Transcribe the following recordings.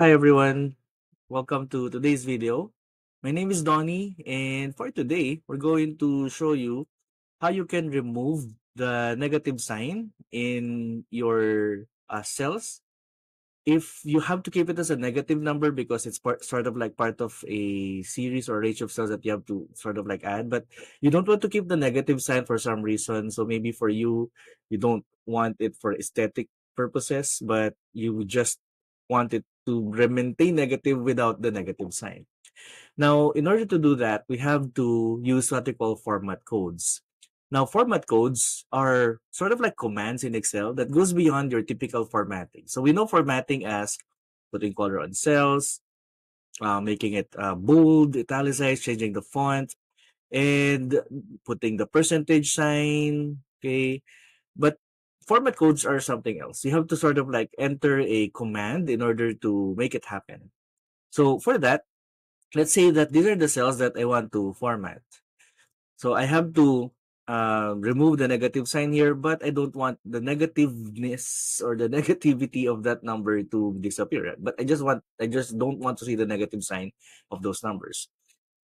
Hi everyone, welcome to today's video. My name is Donnie, and for today, we're going to show you how you can remove the negative sign in your cells. If you have to keep it as a negative number because it's sort of like part of a series or range of cells that you have to sort of like add, but you don't want to keep the negative sign for some reason. So maybe for you, you don't want it for aesthetic purposes, but you just want it to maintain negative without the negative sign. Now, in order to do that, we have to use what we call format codes. Now, format codes are sort of like commands in Excel that goes beyond your typical formatting. So we know formatting as putting color on cells, making it bold, italicized, changing the font, and putting the percentage sign. Okay, but format codes are something else. You have to sort of like enter a command in order to make it happen. So for that, let's say that these are the cells that I want to format. So I have to remove the negative sign here, but I don't want the negativeness or the negativity of that number to disappear. But I just don't want to see the negative sign of those numbers.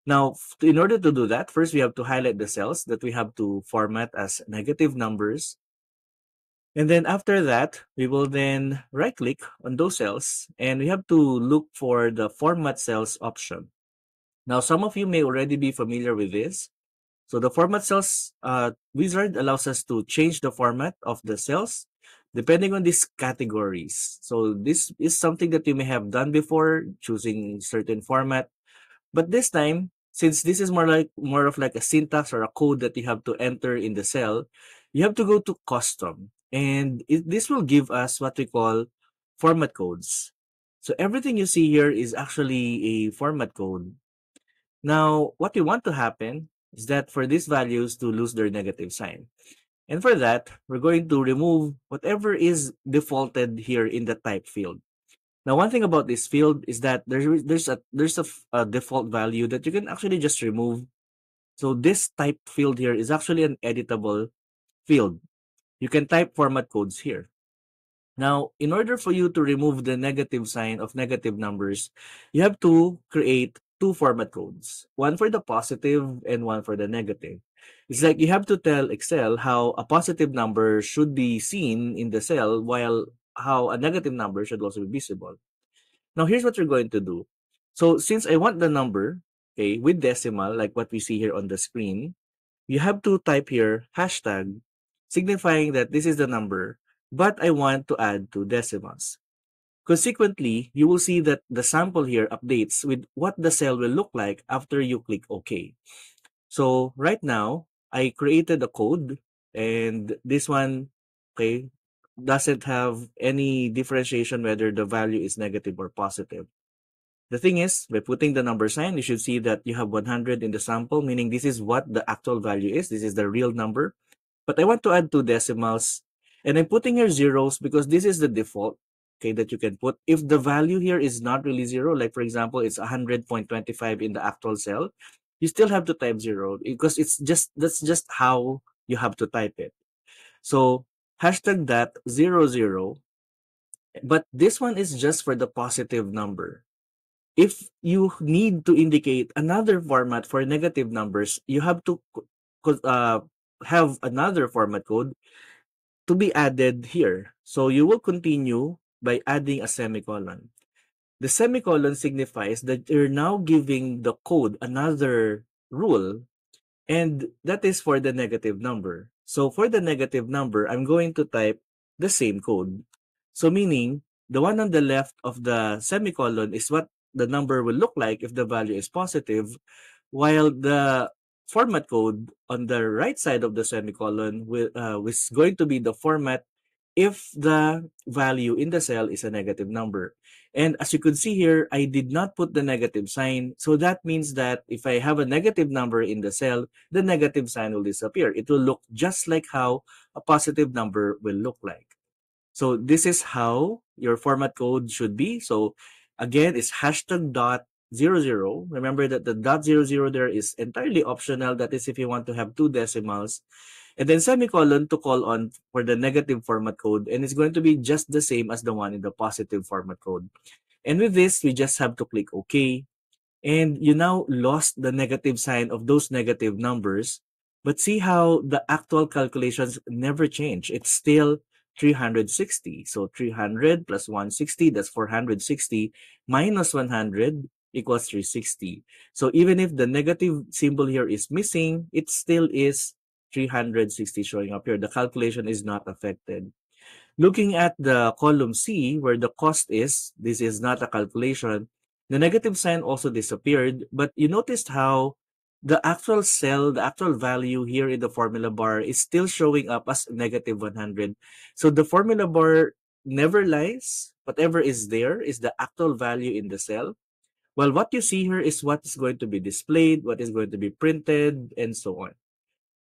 Now, in order to do that, first we have to highlight the cells that we have to format as negative numbers. And then after that, we will then right click on those cells and we have to look for the format cells option. Now, some of you may already be familiar with this. So the format cells wizard allows us to change the format of the cells depending on these categories. So this is something that you may have done before, choosing certain format. But this time, since this is more of like a syntax or a code that you have to enter in the cell, you have to go to custom. And this will give us what we call format codes. So everything you see here is actually a format code. Now, what we want to happen is that for these values to lose their negative sign. And for that, we're going to remove whatever is defaulted here in the type field. Now, one thing about this field is that there's a default value that you can actually just remove. So this type field here is actually an editable field. You can type format codes here. Now, in order for you to remove the negative sign of negative numbers, you have to create two format codes, one for the positive and one for the negative. It's like you have to tell Excel how a positive number should be seen in the cell while how a negative number should also be visible. Now, here's what you're going to do. So, since I want the number, okay, with decimal, like what we see here on the screen, you have to type here hashtag, signifying that this is the number, but I want to add two decimals. Consequently, you will see that the sample here updates with what the cell will look like after you click OK. So right now, I created a code, and this one, okay, doesn't have any differentiation whether the value is negative or positive. The thing is, by putting the number sign, you should see that you have 100 in the sample, meaning this is what the actual value is. This is the real number. But I want to add two decimals, and I'm putting here zeros because this is the default, okay, that you can put. If the value here is not really zero, like for example, it's 100.25 in the actual cell, you still have to type zero because that's just how you have to type it. So hashtag that 00, but this one is just for the positive number. If you need to indicate another format for negative numbers, you have to uh, have another format code to be added here. So you will continue by adding a semicolon. The semicolon signifies that you're now giving the code another rule, and that is for the negative number. So for the negative number, I'm going to type the same code. So meaning, the one on the left of the semicolon is what the number will look like if the value is positive, while the format code on the right side of the semicolon is going to be the format if the value in the cell is a negative number. And as you could see here, I did not put the negative sign. So that means that if I have a negative number in the cell, the negative sign will disappear. It will look just like how a positive number will look like. So this is how your format code should be. So again, it's hashtag dot 00. Remember that the dot 00 there is entirely optional. That is if you want to have two decimals. And then semicolon to call on for the negative format code. And it's going to be just the same as the one in the positive format code. And with this, we just have to click OK. And you now lost the negative sign of those negative numbers. But see how the actual calculations never change. It's still 360. So 300 plus 160, that's 460, minus 100 equals 360. So even if the negative symbol here is missing, it still is 360 showing up here. The calculation is not affected. Looking at the column C, where the cost is, this is not a calculation, the negative sign also disappeared, but you noticed how the actual cell, the actual value here in the formula bar is still showing up as negative 100. So the formula bar never lies. Whatever is there is the actual value in the cell. Well, what you see here is what is going to be displayed, what is going to be printed, and so on.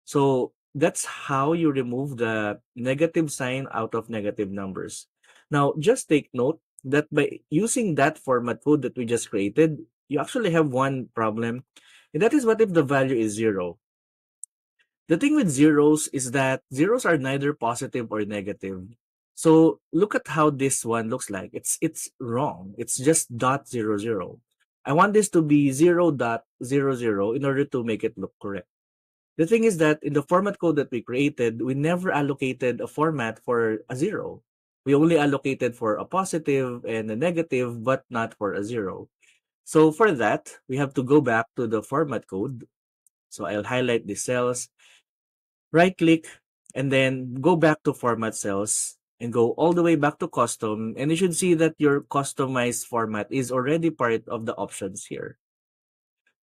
So that's how you remove the negative sign out of negative numbers. Now, just take note that by using that format code that we just created, you actually have one problem. And that is, what if the value is 0? The thing with zeros is that zeros are neither positive or negative. So look at how this one looks like. It's wrong. It's just dot zero zero. I want this to be 0.00 in order to make it look correct. The thing is that in the format code that we created, we never allocated a format for a 0. We only allocated for a positive and a negative, but not for a 0. So for that, we have to go back to the format code. So I'll highlight the cells, right click, and then go back to format cells and go all the way back to custom. And you should see that your customized format is already part of the options here.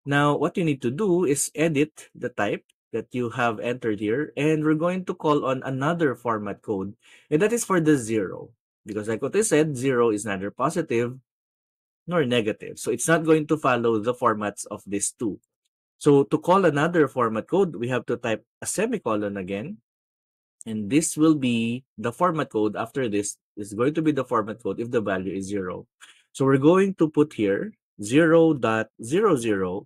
Now, what you need to do is edit the type that you have entered here, and we're going to call on another format code, and that is for the 0. Because like what I said, 0 is neither positive nor negative. So it's not going to follow the formats of these two. So to call another format code, we have to type a semicolon again, and this will be the format code. After this is going to be the format code if the value is 0. So we're going to put here 0.00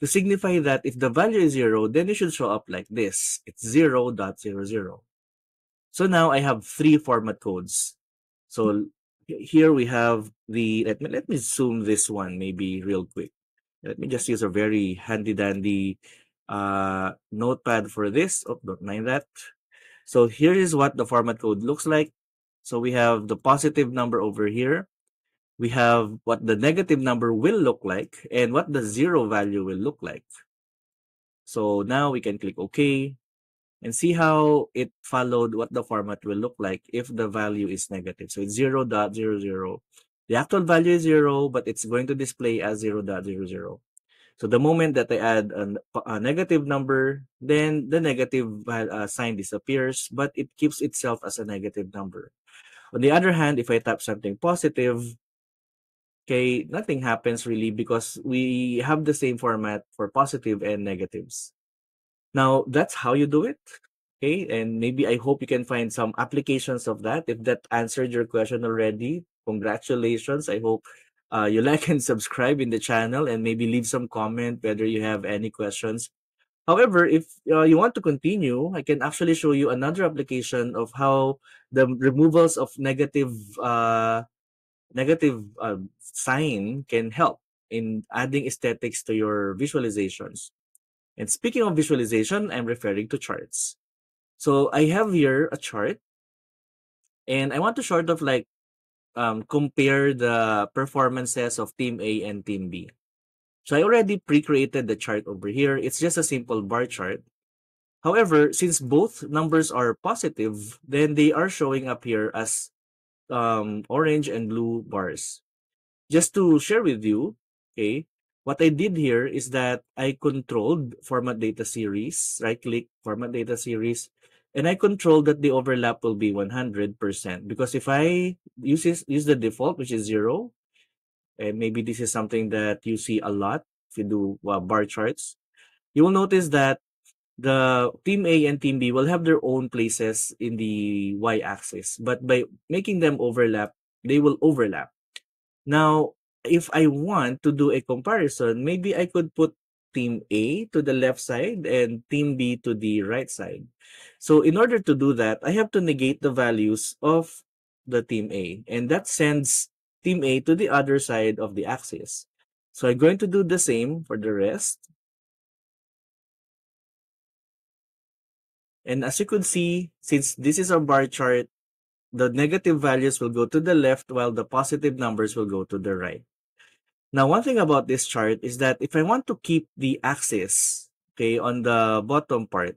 to signify that if the value is 0, then it should show up like this. It's 0.00. So now I have 3 format codes. So here we have the, let me zoom this one maybe real quick. Let me just use a very handy dandy notepad for this. Oh, don't mind that. So here is what the format code looks like. So we have the positive number over here. We have what the negative number will look like and what the 0 value will look like. So now we can click OK and see how it followed what the format will look like if the value is negative. So it's 0.00. The actual value is 0, but it's going to display as 0.00. So the moment that I add a negative number, then the negative sign disappears, but it keeps itself as a negative number. On the other hand, if I type something positive, okay, nothing happens really because we have the same format for positive and negatives. Now, that's how you do it. Okay, and maybe I hope you can find some applications of that. If that answered your question already, congratulations. I hope you like and subscribe in the channel and maybe leave some comment whether you have any questions. However, if you want to continue, I can actually show you another application of how the removals of negative sign can help in adding aesthetics to your visualizations. And speaking of visualization, I'm referring to charts. So I have here a chart, and I want to sort of like compare the performances of Team A and Team B. So I already pre-created the chart over here. It's just a simple bar chart. However, since both numbers are positive, then they are showing up here as orange and blue bars. Just to share with you, okay, what I did here is that I controlled format data series, right click format data series, and I controlled that the overlap will be 100%. Because if I use the default, which is 0, and maybe this is something that you see a lot if you do bar charts, you will notice that the Team A and Team B will have their own places in the y-axis, but by making them overlap, they will overlap. Now, if I want to do a comparison, maybe I could put Team A to the left side and Team B to the right side. So in order to do that, I have to negate the values of the Team A, and that sends team A to the other side of the axis. So I'm going to do the same for the rest. And as you could see, since this is a bar chart, the negative values will go to the left while the positive numbers will go to the right. Now, one thing about this chart is that if I want to keep the axis, okay, on the bottom part,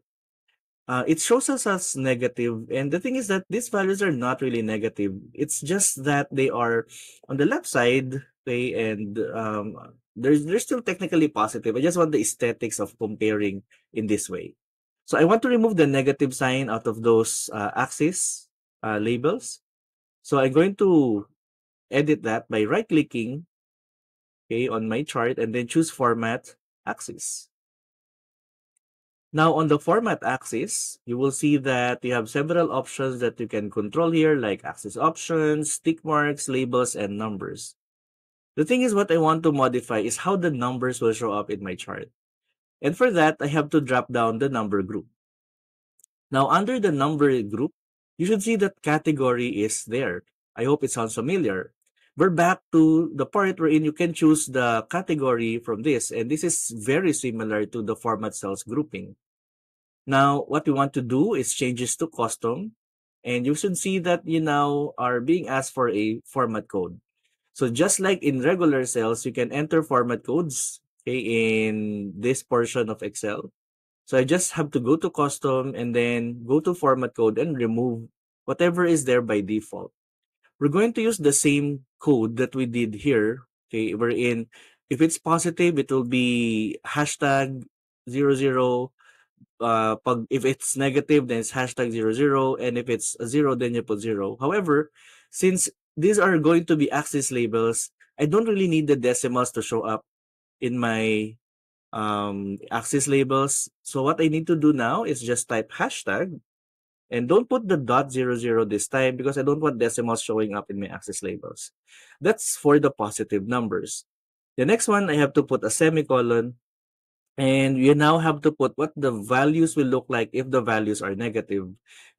it shows us as negative. And the thing is that these values are not really negative. It's just that they are on the left side, okay, and they're still technically positive. I just want the aesthetics of comparing in this way. So I want to remove the negative sign out of those axis labels. So I'm going to edit that by right-clicking, okay, on my chart and then choose Format Axis. Now on the format axis, you will see that you have several options that you can control here, like axis options, tick marks, labels, and numbers. The thing is, what I want to modify is how the numbers will show up in my chart. And for that, I have to drop down the number group. Now under the number group, you should see that category is there. I hope it sounds familiar. We're back to the part wherein you can choose the category from this, and this is very similar to the format cells grouping. Now, what we want to do is changes to custom, and you should see that you now are being asked for a format code. So just like in regular cells, you can enter format codes, okay, in this portion of Excel. So I just have to go to custom and then go to format code and remove whatever is there by default. We're going to use the same code that we did here, okay, wherein if it's positive, it will be hashtag 00. If it's negative, then it's hashtag 00, and if it's a 0, then you put 0. However, since these are going to be axis labels, I don't really need the decimals to show up in my axis labels. So what I need to do now is just type hashtag, and don't put the .00 this time because I don't want decimals showing up in my axis labels. That's for the positive numbers. The next one, I have to put a semicolon, and you now have to put what the values will look like if the values are negative.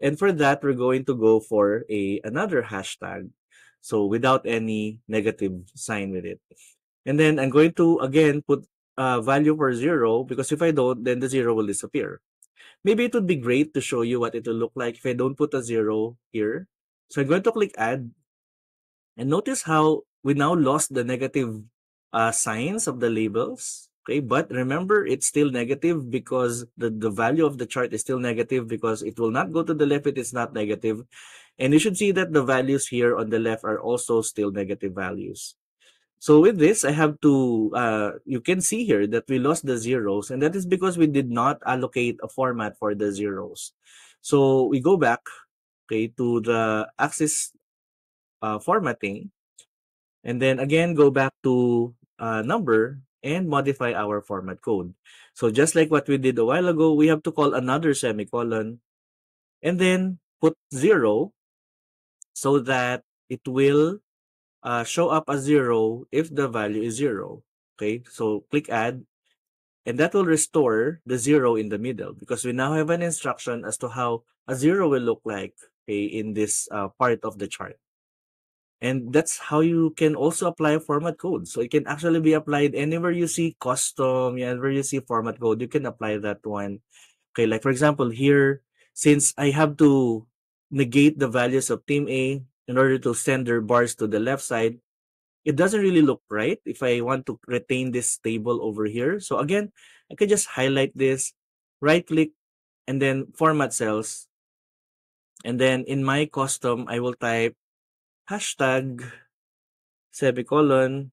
And for that, we're going to go for another hashtag. So without any negative sign with it. And then I'm going to, again, put value for 0 because if I don't, then the 0 will disappear. Maybe it would be great to show you what it will look like if I don't put a 0 here. So I'm going to click add, and notice how we now lost the negative signs of the labels. Okay, but remember, it's still negative because the value of the chart is still negative because it will not go to the left if it's not negative. And you should see that the values here on the left are also still negative values. So with this, I have to, you can see here that we lost the zeros, and that is because we did not allocate a format for the zeros. So we go back, okay, to the axis formatting, and then again, go back to number and modify our format code. So just like what we did a while ago, we have to call another semicolon and then put 0 so that it will show up as 0 if the value is 0. Okay, so click add, and that will restore the 0 in the middle because we now have an instruction as to how a 0 will look like, okay, in this part of the chart. And that's how you can also apply format code. So it can actually be applied anywhere you see custom, whenever you see format code, you can apply that one. Okay, like for example, here, since I have to negate the values of team A in order to send their bars to the left side, it doesn't really look right if I want to retain this table over here. So again, I can just highlight this, right click, and then format cells. And then in my custom, I will type hashtag semicolon,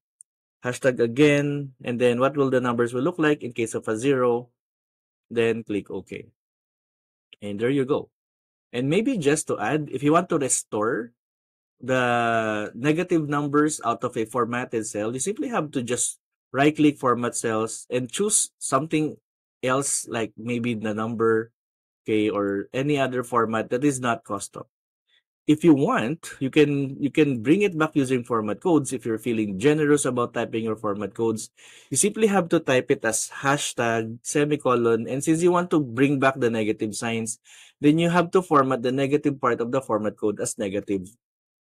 hashtag again, and then what will the numbers will look like in case of a 0, then click OK. And there you go. And maybe just to add, if you want to restore the negative numbers out of a formatted cell, you simply have to just right-click format cells and choose something else, like maybe the number, okay, or any other format that is not custom. If you want, you can bring it back using format codes. If you're feeling generous about typing your format codes, you simply have to type it as hashtag semicolon, and since you want to bring back the negative signs, then you have to format the negative part of the format code as negative.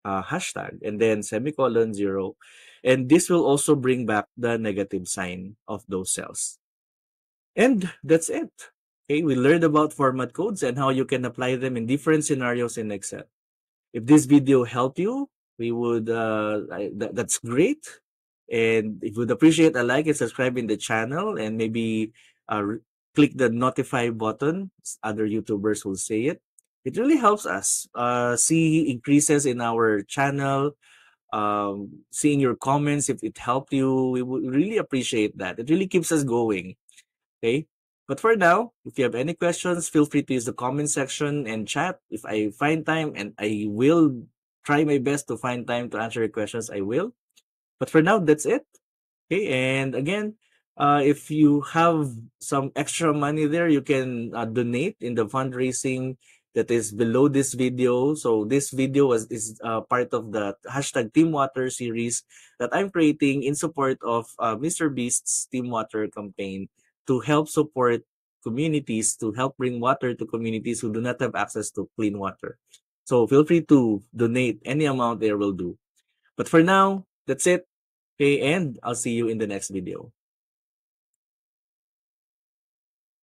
hashtag and then semicolon 0. And this will also bring back the negative sign of those cells. And that's it. Okay, we learned about format codes and how you can apply them in different scenarios in Excel. If this video helped you, we would that's great. And if you would appreciate a like and subscribe in the channel and maybe click the notify button, other YouTubers will say it. It really helps us see increases in our channel. Seeing your comments, if it helped you, we would really appreciate that. It really keeps us going. Okay. But for now, if you have any questions, feel free to use the comment section and chat. If I find time, and I will try my best to find time to answer your questions, I will. But for now, that's it. Okay, and again, if you have some extra money there, you can donate in the fundraising that is below this video. So this video is part of the hashtag Team Water series that I'm creating in support of Mr. Beast's Team Water campaign to help support communities, to help bring water to communities who do not have access to clean water. So feel free to donate any amount there will do. But for now, that's it. Okay, and I'll see you in the next video.